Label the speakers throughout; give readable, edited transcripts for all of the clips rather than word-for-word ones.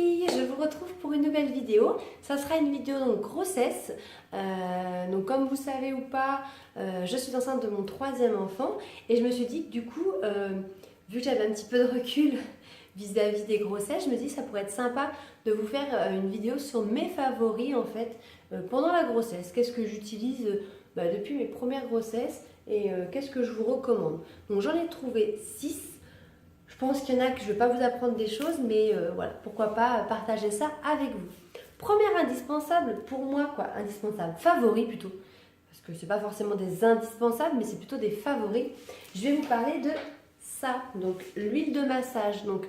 Speaker 1: filles, je vous retrouve pour une nouvelle vidéo. Ça sera une vidéo donc grossesse. Donc comme vous savez ou pas, je suis enceinte de mon troisième enfant et je me suis dit que du coup, vu que j'avais un petit peu de recul vis-à-vis des grossesses, je me dis que ça pourrait être sympa de vous faire une vidéo sur mes favoris en fait pendant la grossesse. Qu'est-ce que j'utilise depuis mes premières grossesses et qu'est-ce que je vous recommande. Donc j'en ai trouvé 6. Je pense qu'il y en a que je ne vais pas vous apprendre des choses, mais voilà, pourquoi pas partager ça avec vous. Première indispensable pour moi, indispensable, favori plutôt, parce que c'est pas forcément des indispensables, mais c'est plutôt des favoris. Je vais vous parler de ça, donc l'huile de massage. Donc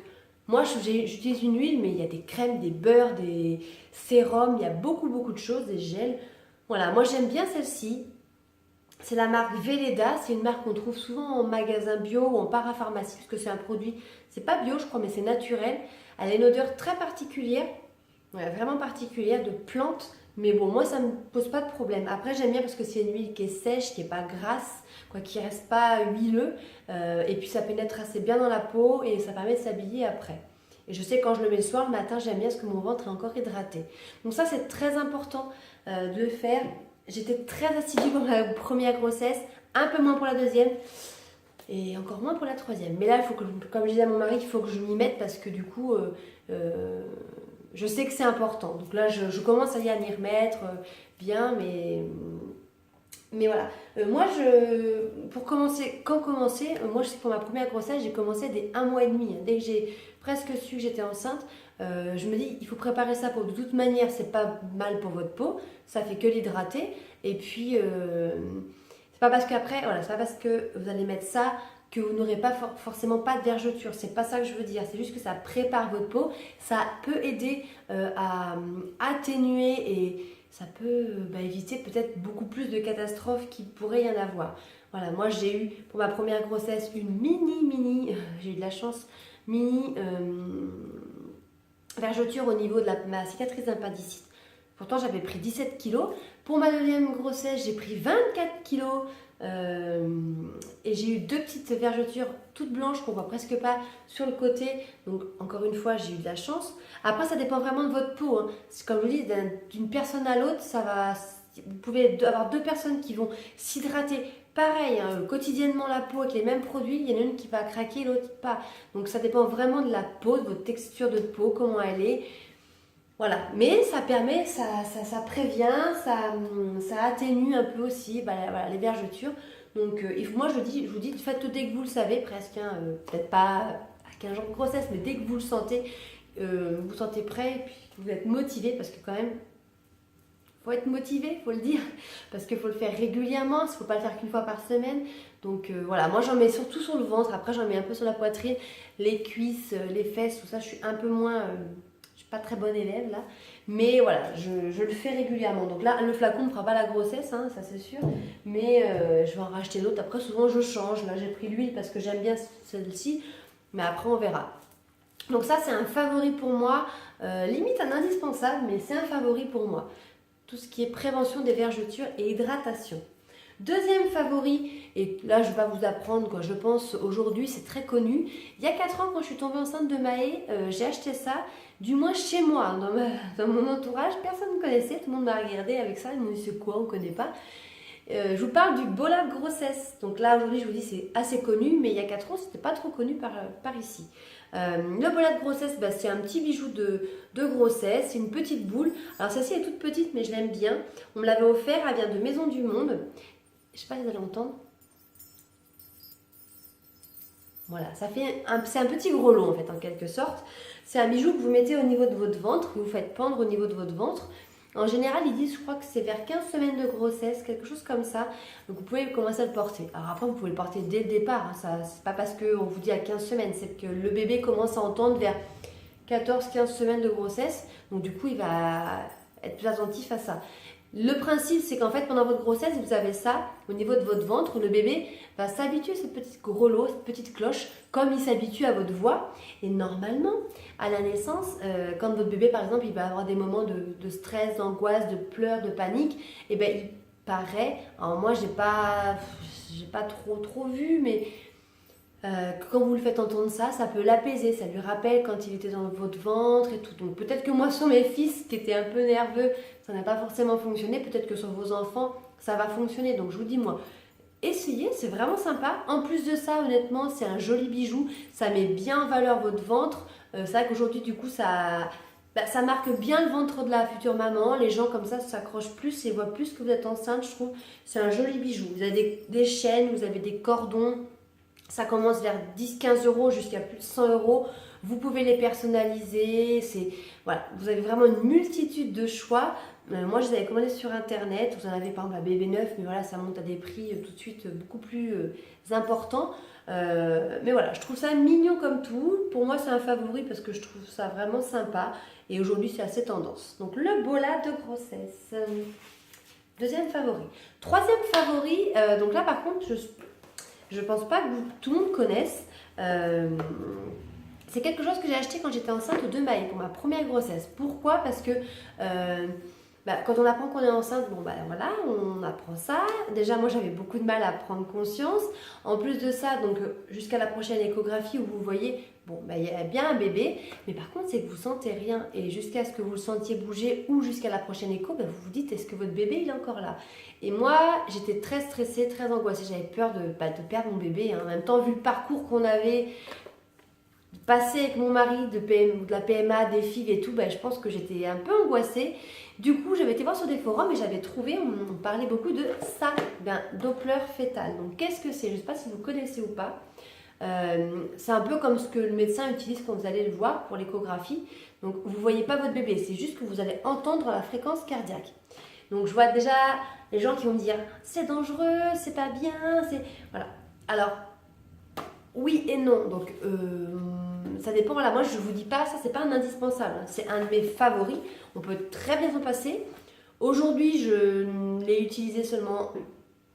Speaker 1: moi j'utilise une huile, mais il y a des crèmes, des beurres, des sérums, il y a beaucoup de choses, des gels. Voilà, moi j'aime bien celle-ci. C'est la marque Velleda, c'est une marque qu'on trouve souvent en magasin bio ou en parapharmacie, parce que c'est un produit, c'est pas bio je crois, mais c'est naturel. Elle a une odeur très particulière, vraiment particulière, de plante, mais bon, moi ça me pose pas de problème. Après j'aime bien parce que c'est une huile qui est sèche, qui est pas grasse, qui reste pas huileux, et puis ça pénètre assez bien dans la peau et ça permet de s'habiller après. Et je sais que quand je le mets le soir, le matin, j'aime bien parce que mon ventre est encore hydraté. Donc ça c'est très important de le faire. J'étais très assidue pour la première grossesse, un peu moins pour la deuxième et encore moins pour la troisième. Mais là, il faut que, comme je disais à mon mari, il faut que je m'y mette parce que du coup, je sais que c'est important. Donc là, je commence à y remettre bien, mais voilà. Moi, pour commencer, moi, je sais que pour ma première grossesse, j'ai commencé dès 1 mois et demi. Dès que j'ai presque su que j'étais enceinte, je me dis, il faut préparer ça pour de toute manière, c'est pas mal pour votre peau, ça fait que l'hydrater. Et puis, c'est pas parce qu'après, voilà, c'est pas parce que vous allez mettre ça que vous n'aurez pas forcément pas de vergeture. C'est pas ça que je veux dire. C'est juste que ça prépare votre peau. Ça peut aider à atténuer et ça peut éviter peut-être beaucoup plus de catastrophes qu'il pourrait y en avoir. Voilà, moi j'ai eu pour ma première grossesse une mini, j'ai eu de la chance, mini vergeture au niveau de ma cicatrice d'appendicite. Pourtant j'avais pris 17 kilos. Pour ma deuxième grossesse, j'ai pris 24 kilos. Et j'ai eu 2 petites vergetures toutes blanches qu'on voit presque pas sur le côté. Donc encore une fois, j'ai eu de la chance. Après, ça dépend vraiment de votre peau. Hein. Comme je vous dis, d'une personne à l'autre, ça va. Vous pouvez avoir 2 personnes qui vont s'hydrater pareil, hein, quotidiennement la peau avec les mêmes produits. Il y en a une qui va craquer, l'autre pas. Donc ça dépend vraiment de la peau, de votre texture de peau, comment elle est. Voilà, mais ça permet, ça prévient, ça atténue un peu aussi voilà, les vergetures. Donc moi je vous dis, faites-le dès que vous le savez presque, hein, peut-être pas à 15 jours de grossesse, mais dès que vous le sentez, vous vous sentez prêt et puis vous êtes motivé parce que quand même, faut être motivé, faut le dire, parce qu'il faut le faire régulièrement, il ne faut pas le faire qu'une fois par semaine. Donc voilà, moi j'en mets surtout sur le ventre, après j'en mets un peu sur la poitrine, les cuisses, les fesses, tout ça, je suis un peu moins... je suis pas très bonne élève là, mais voilà, je le fais régulièrement. Donc là, le flacon ne fera pas la grossesse, hein, ça c'est sûr, mais je vais en racheter d'autres. Après, souvent je change. Là, j'ai pris l'huile parce que j'aime bien celle-ci, mais après on verra. Donc ça, c'est un favori pour moi, limite un indispensable, mais c'est un favori pour moi. Tout ce qui est prévention des vergetures et hydratation. Deuxième favori, et là je ne vais pas vous apprendre, je pense aujourd'hui c'est très connu. Il y a 4 ans quand je suis tombée enceinte de Maë, j'ai acheté ça, du moins chez moi, dans mon entourage, personne ne connaissait, tout le monde m'a regardé avec ça, ils m'ont dit c'est quoi, on ne connaît pas. Je vous parle du Bola de grossesse. Donc là aujourd'hui je vous dis c'est assez connu, mais il y a 4 ans c'était pas trop connu par ici. Le Bola de grossesse, c'est un petit bijou de grossesse, c'est une petite boule. Alors celle-ci est toute petite mais je l'aime bien. On me l'avait offert, elle vient de Maison du Monde. Je sais pas si vous allez entendre. Voilà, c'est un petit gros lot en fait en quelque sorte. C'est un bijou que vous mettez au niveau de votre ventre, que vous faites pendre au niveau de votre ventre. En général, ils disent, je crois que c'est vers 15 semaines de grossesse, quelque chose comme ça. Donc vous pouvez commencer à le porter. Alors après, vous pouvez le porter dès le départ. Hein. Ça, c'est pas parce qu'on vous dit à 15 semaines, c'est que le bébé commence à entendre vers 14-15 semaines de grossesse. Donc du coup, il va être plus attentif à ça. Le principe, c'est qu'en fait, pendant votre grossesse, vous avez ça au niveau de votre ventre. Le bébé va s'habituer à cette petite grelot, cette petite cloche, comme il s'habitue à votre voix. Et normalement, à la naissance, quand votre bébé, par exemple, il va avoir des moments de stress, d'angoisse, de pleurs, de panique, et bien, il paraît, alors moi, j'ai pas trop vu, mais que quand vous le faites entendre ça, ça peut l'apaiser, ça lui rappelle quand il était dans votre ventre et tout. Donc peut-être que moi sur mes fils qui étaient un peu nerveux, ça n'a pas forcément fonctionné, peut-être que sur vos enfants, ça va fonctionner. Donc je vous dis moi, essayez, c'est vraiment sympa. En plus de ça, honnêtement, c'est un joli bijou, ça met bien en valeur votre ventre. C'est vrai qu'aujourd'hui du coup ça marque bien le ventre de la future maman. Les gens comme ça s'accrochent plus et voient plus que vous êtes enceinte, je trouve. C'est un joli bijou. Vous avez des chaînes, vous avez des cordons. Ça commence vers 10-15 euros jusqu'à plus de 100 euros. Vous pouvez les personnaliser. Voilà, vous avez vraiment une multitude de choix. Moi, je les avais commandés sur internet. Vous en avez par exemple à BB9, mais voilà, ça monte à des prix tout de suite beaucoup plus importants. Mais voilà, je trouve ça mignon comme tout. Pour moi, c'est un favori parce que je trouve ça vraiment sympa. Et aujourd'hui, c'est assez tendance. Donc, le bola de grossesse. Deuxième favori. Troisième favori, donc là par contre, je pense pas que tout le monde connaisse. C'est quelque chose que j'ai acheté quand j'étais enceinte au 2 mai pour ma première grossesse. Pourquoi? Parce que quand on apprend qu'on est enceinte, bon bah voilà, on apprend ça. Déjà moi j'avais beaucoup de mal à prendre conscience. En plus de ça, donc jusqu'à la prochaine échographie où vous voyez, bon bah il y a bien un bébé, mais par contre c'est que vous sentez rien. Et jusqu'à ce que vous le sentiez bouger ou jusqu'à la prochaine écho, bah, vous vous dites est-ce que votre bébé il est encore là? Et moi j'étais très stressée, très angoissée, j'avais peur de perdre mon bébé. Hein. En même temps vu le parcours qu'on avait passé avec mon mari de la PMA, des FIV et tout, ben, je pense que j'étais un peu angoissée. Du coup, j'avais été voir sur des forums et j'avais trouvé, on parlait beaucoup de ça, Doppler fœtal. Donc, qu'est-ce que c'est? Je ne sais pas si vous connaissez ou pas. C'est un peu comme ce que le médecin utilise quand vous allez le voir pour l'échographie. Donc, vous ne voyez pas votre bébé, c'est juste que vous allez entendre la fréquence cardiaque. Donc, je vois déjà les gens qui vont me dire c'est dangereux, c'est pas bien, c'est. Voilà. Alors, oui et non. Donc, ça dépend. Voilà, moi, je vous dis pas, ça, c'est pas un indispensable. C'est un de mes favoris. On peut très bien s'en passer. Aujourd'hui, je l'ai utilisé seulement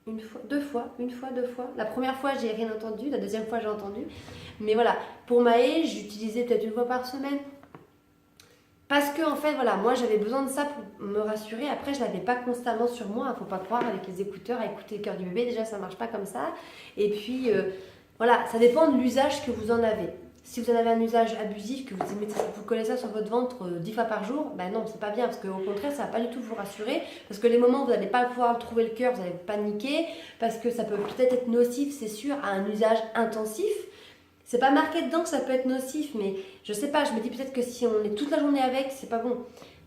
Speaker 1: une fois, deux fois. La première fois, j'ai rien entendu. La deuxième fois, j'ai entendu. Mais voilà, pour Maë, j'utilisais peut-être une fois par semaine. Parce que, en fait, voilà, moi, j'avais besoin de ça pour me rassurer. Après, je l'avais pas constamment sur moi. Il ne faut pas croire avec les écouteurs à écouter le cœur du bébé. Déjà, ça marche pas comme ça. Et puis, voilà, ça dépend de l'usage que vous en avez. Si vous en avez un usage abusif, que vous collez ça sur votre ventre 10 fois par jour, ben non, c'est pas bien, parce qu'au contraire, ça va pas du tout vous rassurer, parce que les moments où vous n'allez pas pouvoir trouver le cœur, vous allez paniquer, parce que ça peut peut-être être nocif, c'est sûr, à un usage intensif. C'est pas marqué dedans que ça peut être nocif, mais je sais pas, je me dis peut-être que si on est toute la journée avec, c'est pas bon.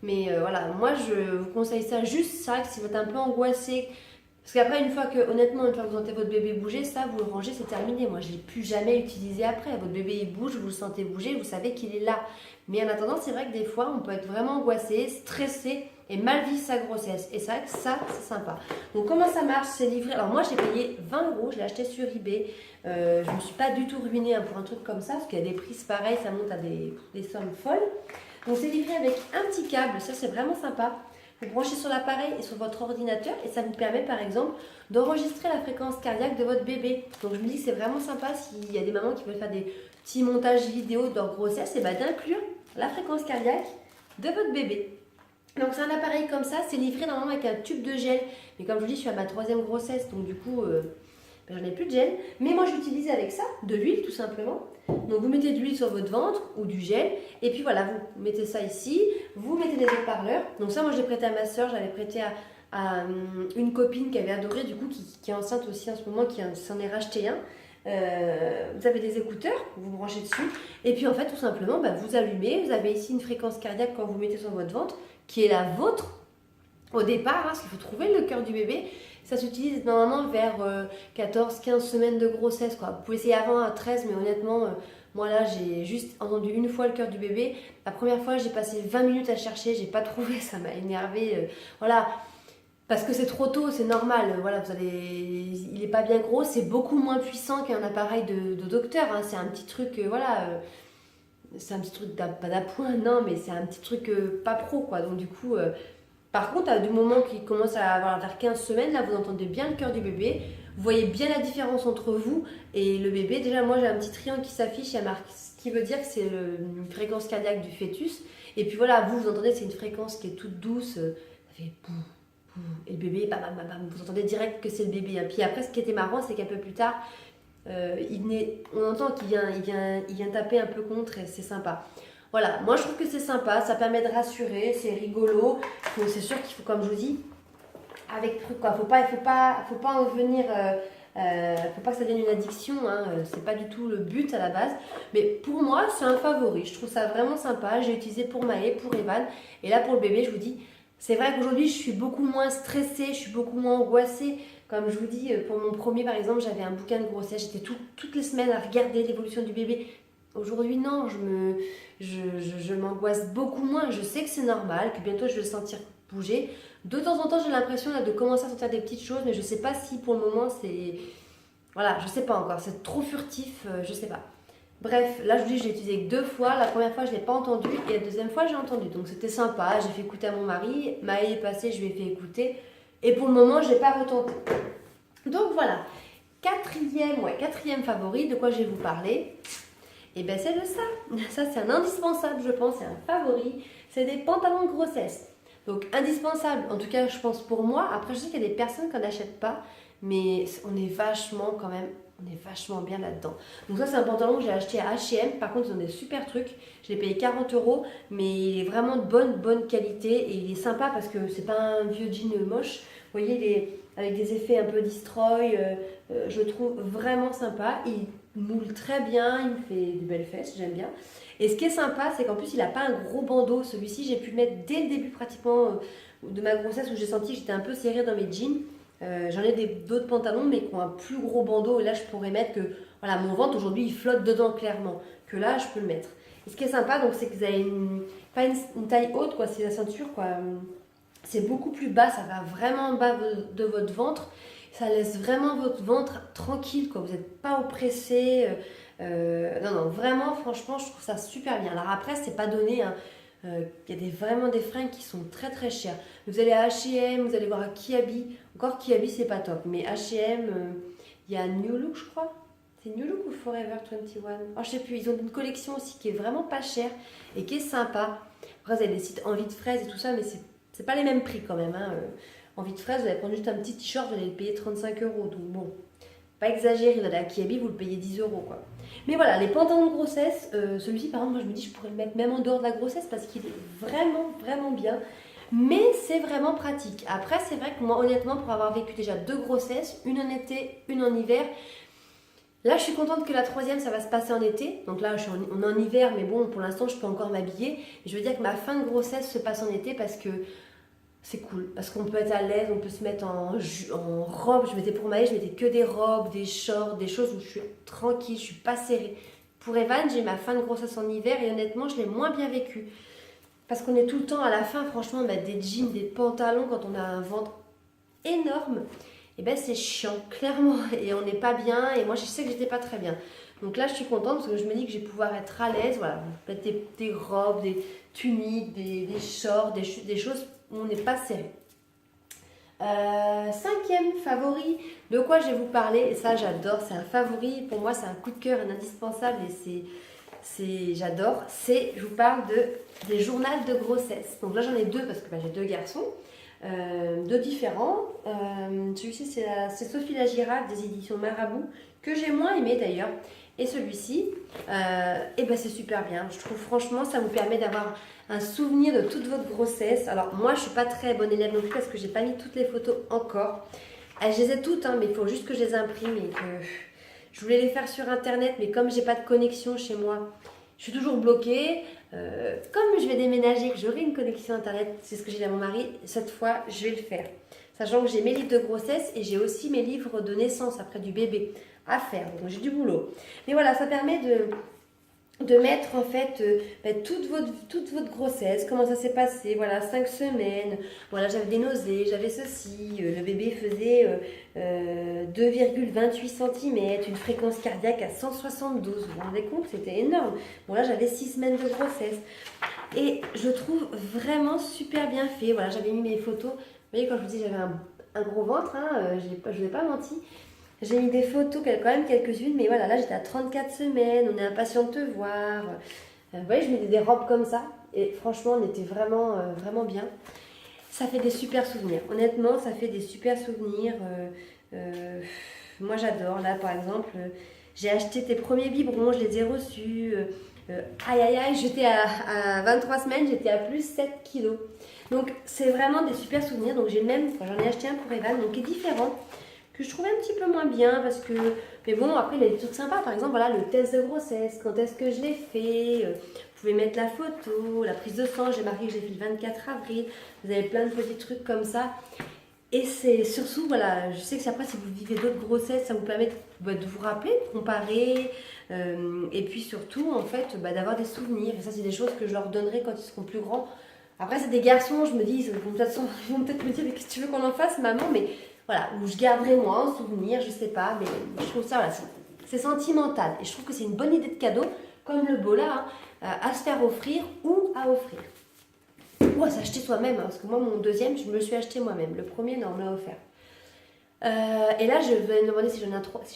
Speaker 1: Mais voilà, moi je vous conseille ça juste, c'est vrai que si vous êtes un peu angoissé, parce qu'après, honnêtement, une fois que vous sentez votre bébé bouger, ça, vous le rangez, c'est terminé. Moi, je ne l'ai plus jamais utilisé après. Votre bébé, il bouge, vous le sentez bouger, vous savez qu'il est là. Mais en attendant, c'est vrai que des fois, on peut être vraiment angoissé, stressé et mal vivre sa grossesse. Et c'est vrai que ça, c'est sympa. Donc, comment ça marche? C'est livré. Alors, moi, j'ai payé 20 euros. Je l'ai acheté sur eBay. Je ne me suis pas du tout ruinée pour un truc comme ça, parce qu'il y a des prix pareils, ça monte à des sommes folles. Donc, c'est livré avec un petit câble. Ça, c'est vraiment sympa. Vous branchez sur l'appareil et sur votre ordinateur et ça vous permet par exemple d'enregistrer la fréquence cardiaque de votre bébé. Donc je me dis que c'est vraiment sympa s'il y a des mamans qui veulent faire des petits montages vidéo de leur grossesse, et d'inclure la fréquence cardiaque de votre bébé. Donc c'est un appareil comme ça, c'est livré normalement avec un tube de gel. Mais comme je vous dis, je suis à ma 3e grossesse, donc du coup j'en ai plus de gel. Mais moi j'utilise avec ça de l'huile tout simplement. Donc vous mettez de l'huile sur votre ventre ou du gel et puis voilà, vous mettez ça ici, vous mettez des haut-parleurs. Donc ça moi je l'ai prêté à ma soeur, j'avais prêté à une copine qui avait adoré du coup, qui est enceinte aussi en ce moment, qui s'en est racheté un. Vous avez des écouteurs, vous branchez dessus et puis en fait tout simplement vous allumez, vous avez ici une fréquence cardiaque quand vous mettez sur votre ventre qui est la vôtre au départ, parce qu'il faut trouver le cœur du bébé. Ça s'utilise normalement vers 14-15 semaines de grossesse, quoi. Vous pouvez essayer avant à 13, mais honnêtement, moi là, j'ai juste entendu une fois le cœur du bébé. La première fois, j'ai passé 20 minutes à chercher, j'ai pas trouvé, ça m'a énervé. Voilà, parce que c'est trop tôt, c'est normal. Voilà, il est pas bien gros, c'est beaucoup moins puissant qu'un appareil de docteur. Hein. C'est un petit truc, c'est un petit truc pas d'appoint, non, mais c'est un petit truc pas pro, quoi. Donc du coup. Par contre, du moment qu'il commence à avoir vers 15 semaines, là vous entendez bien le cœur du bébé, vous voyez bien la différence entre vous et le bébé. Déjà moi j'ai un petit triangle qui s'affiche, ce qui veut dire que c'est une fréquence cardiaque du fœtus. Et puis voilà, vous entendez, c'est une fréquence qui est toute douce, ça fait boum, boum, et le bébé, bam, bam, bam, bam, vous entendez direct que c'est le bébé. Puis après ce qui était marrant, c'est qu'un peu plus tard, on entend qu'il vient taper un peu contre et c'est sympa. Voilà, moi je trouve que c'est sympa, ça permet de rassurer, c'est rigolo. C'est sûr qu'il faut, comme je vous dis, avec truc quoi, faut pas en venir, faut pas que ça devienne une addiction, hein, c'est pas du tout le but à la base. Mais pour moi, c'est un favori, je trouve ça vraiment sympa. J'ai utilisé pour Maë, pour Evan, et là pour le bébé, je vous dis, c'est vrai qu'aujourd'hui je suis beaucoup moins stressée, je suis beaucoup moins angoissée. Comme je vous dis, pour mon premier par exemple, j'avais un bouquin de grossesse, j'étais toutes les semaines à regarder l'évolution du bébé. Aujourd'hui, non, je m'angoisse beaucoup moins. Je sais que c'est normal, que bientôt je vais le sentir bouger. De temps en temps, j'ai l'impression là, de commencer à sentir des petites choses, mais je sais pas si pour le moment c'est. Voilà, je sais pas encore. C'est trop furtif, je sais pas. Bref, là je vous dis, je l'ai utilisé que 2 fois. La première fois, je l'ai pas entendu et la deuxième fois, j'ai entendu. Donc c'était sympa. J'ai fait écouter à mon mari. Maë est passée, je lui ai fait écouter. Et pour le moment, je l'ai pas retenté. Donc voilà. Quatrième favori, de quoi je vais vous parler. Et bien c'est de ça. Ça c'est un indispensable je pense, c'est un favori. C'est des pantalons de grossesse. Donc indispensable, en tout cas je pense pour moi. Après je sais qu'il y a des personnes qui n'achètent pas. Mais on est vachement quand même, on est vachement bien là-dedans. Donc ça c'est un pantalon que j'ai acheté à H&M. Par contre ils ont des super trucs. Je l'ai payé 40 €. Mais il est vraiment de bonne qualité. Et il est sympa parce que c'est pas un vieux jean moche. Vous voyez, il est avec des effets un peu destroy. Je le trouve vraiment sympa. Il moule très bien, il me fait des belles fesses, j'aime bien. Et ce qui est sympa, c'est qu'en plus il n'a pas un gros bandeau. Celui-ci, j'ai pu le mettre dès le début pratiquement de ma grossesse où j'ai senti que j'étais un peu serrée dans mes jeans. J'en ai d'autres pantalons mais qui ont un plus gros bandeau. Et là, je pourrais mettre que voilà, mon ventre aujourd'hui il flotte dedans clairement. Que là, je peux le mettre. Et ce qui est sympa, donc, c'est que vous avez pas une taille haute, quoi. C'est la ceinture, quoi. C'est beaucoup plus bas, ça va vraiment en bas de votre ventre. Ça laisse vraiment votre ventre tranquille, quoi. Vous n'êtes pas oppressé. Non, vraiment, franchement, je trouve ça super bien. Alors après, c'est pas donné, hein. Il y a vraiment des fringues qui sont très très chères. Vous allez à H&M, vous allez voir à Kiabi. Encore Kiabi, c'est pas top. Mais H&M, il y a New Look, je crois. C'est New Look ou Forever 21? Oh, je sais plus. Ils ont une collection aussi qui est vraiment pas chère et qui est sympa. Après, vous avez des sites Envie de fraise et tout ça, mais c'est pas les mêmes prix quand même, hein. Envie de fraise, vous allez prendre juste un petit t-shirt, vous allez le payer 35 €. Donc bon, pas exagéré, vous allez à Kiabi, vous le payez 10 € quoi. Mais voilà, les pantalons de grossesse, celui-ci par exemple, moi je me dis je pourrais le mettre même en dehors de la grossesse parce qu'il est vraiment bien. Mais c'est vraiment pratique. Après, c'est vrai que moi honnêtement, pour avoir vécu déjà 2 grossesses, une en été, une en hiver, là je suis contente que la troisième ça va se passer en été. Donc là on est en hiver, mais bon pour l'instant je peux encore m'habiller. Je veux dire que ma fin de grossesse se passe en été parce que c'est cool, parce qu'on peut être à l'aise, on peut se mettre en robe. Je mettais pour Maë, je mettais que des robes, des shorts, des choses où je suis tranquille, je suis pas serrée. Pour Evan, j'ai ma fin de grossesse en hiver et honnêtement, je l'ai moins bien vécu. Parce qu'on est tout le temps à la fin, franchement, mettre des jeans, des pantalons quand on a un ventre énorme, et ben c'est chiant, clairement, et on n'est pas bien, et moi je sais que j'étais pas très bien. Donc là, je suis contente parce que je me dis que je vais pouvoir être à l'aise, voilà, mettre des robes, des tuniques, des shorts, des choses où on n'est pas serré. Cinquième favori, de quoi je vais vous parler, et ça j'adore, c'est un favori, pour moi c'est un coup de cœur, un indispensable, et j'adore, je vous parle des journaux de grossesse. Donc là j'en ai 2 parce que j'ai 2 garçons, 2 différents. Celui-ci c'est Sophie la Girafe des éditions Marabout, que j'ai moins aimé d'ailleurs. Et celui-ci, et ben c'est super bien. Je trouve franchement ça vous permet d'avoir un souvenir de toute votre grossesse. Alors moi je suis pas très bonne élève non plus parce que j'ai pas mis toutes les photos encore. Je les ai toutes, hein, mais il faut juste que je les imprime et que je voulais les faire sur internet, mais comme j'ai pas de connexion chez moi, je suis toujours bloquée. Comme je vais déménager, que j'aurai une connexion internet, c'est ce que j'ai dit à mon mari, cette fois je vais le faire. Sachant que j'ai mes livres de grossesse et j'ai aussi mes livres de naissance après du bébé à faire, donc j'ai du boulot. Mais voilà, ça permet de mettre en fait toute votre grossesse, comment ça s'est passé, voilà, 5 semaines, voilà, j'avais des nausées, j'avais ceci, le bébé faisait 2,28 cm, une fréquence cardiaque à 172, vous vous rendez compte, c'était énorme. Bon là j'avais 6 semaines de grossesse et je trouve vraiment super bien fait, voilà, j'avais mis mes photos, vous voyez quand je vous dis j'avais un gros ventre, hein, je ne vous ai pas menti. J'ai mis des photos, quand même quelques-unes, mais voilà, là j'étais à 34 semaines, on est impatient de te voir. Vous voyez, je mettais des robes comme ça, et franchement, on était vraiment bien. Ça fait des super souvenirs, honnêtement, ça fait des super souvenirs. que moi j'adore. Là par exemple, j'ai acheté tes premiers biberons, je les ai reçus. Aïe aïe aïe, j'étais à 23 semaines, j'étais à plus 7 kilos. Donc c'est vraiment des super souvenirs. Donc j'ai même, enfin, j'en ai acheté un pour Evan, donc qui est différent, que je trouvais un petit peu moins bien parce que, mais bon, après il y a des trucs sympas. Par exemple, voilà, le test de grossesse, quand est-ce que je l'ai fait, vous pouvez mettre la photo, la prise de sang, j'ai marqué que j'ai fait le 24 avril. Vous avez plein de petits trucs comme ça. Et c'est surtout, voilà, je sais que après, si vous vivez d'autres grossesses, ça vous permet de vous rappeler, de comparer, et puis surtout, en fait, d'avoir des souvenirs. Et ça, c'est des choses que je leur donnerai quand ils seront plus grands. Après, c'est des garçons, je me dis, ils vont peut-être me dire, mais qu'est-ce que tu veux qu'on en fasse, maman? Mais voilà, où je garderai moi un souvenir, je sais pas, mais je trouve ça, voilà, c'est sentimental. Et je trouve que c'est une bonne idée de cadeau, comme le Bola, à se faire offrir ou à offrir. Ou à s'acheter soi-même, hein, parce que moi, mon deuxième, je me le suis acheté moi-même. Le premier, non, on me l'a offert. Et là, je vais me demander si je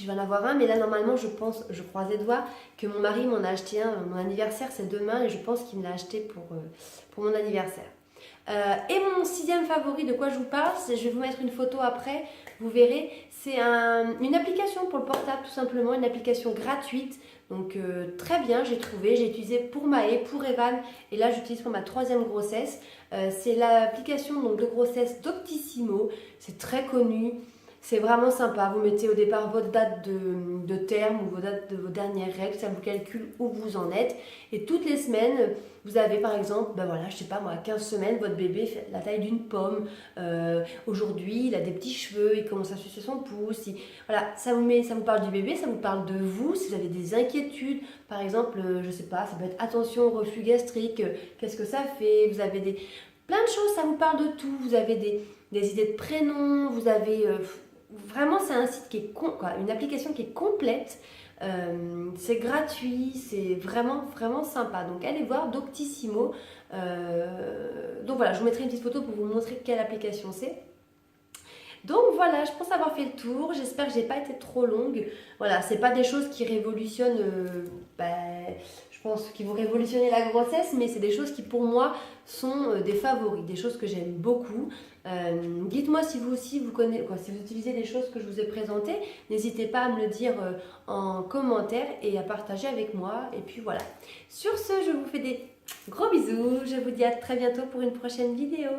Speaker 1: vais en avoir un, mais là, normalement, je croise les doigts, que mon mari m'en a acheté un. Mon anniversaire, c'est demain, et je pense qu'il me l'a acheté pour mon anniversaire. Et mon sixième favori, de quoi je vous parle, je vais vous mettre une photo après, vous verrez, c'est une application pour le portable, tout simplement, une application gratuite. Donc très bien, j'ai trouvé, j'ai utilisé pour Maë, pour Evan, et là j'utilise pour ma troisième grossesse. C'est l'application donc, de grossesse Doctissimo, c'est très connu. C'est vraiment sympa, vous mettez au départ votre date de terme ou vos dates de vos dernières règles, ça vous calcule où vous en êtes. Et toutes les semaines, vous avez par exemple, ben voilà, je sais pas moi, à 15 semaines, votre bébé fait la taille d'une pomme. Aujourd'hui, il a des petits cheveux, il commence à sucer son pouce. Voilà, ça vous parle du bébé, ça vous parle de vous, si vous avez des inquiétudes. Par exemple, je sais pas, ça peut être attention au reflux gastrique, qu'est-ce que ça fait? Vous avez plein de choses, ça vous parle de tout. Vous avez des idées de prénoms, vous avez... Vraiment, c'est un site qui est une application qui est complète. C'est gratuit, c'est vraiment vraiment sympa. Donc allez voir Doctissimo. Donc voilà, je vous mettrai une petite photo pour vous montrer quelle application c'est. Donc voilà, je pense avoir fait le tour. J'espère que j'ai pas été trop longue. Voilà, c'est pas des choses qui révolutionnent, je pense, qui vont révolutionner la grossesse, mais c'est des choses qui pour moi sont des favoris, des choses que j'aime beaucoup. Dites-moi si vous aussi vous connaissez, si vous utilisez des choses que je vous ai présentées. N'hésitez pas à me le dire en commentaire et à partager avec moi. Et puis voilà. Sur ce, je vous fais des gros bisous. Je vous dis à très bientôt pour une prochaine vidéo.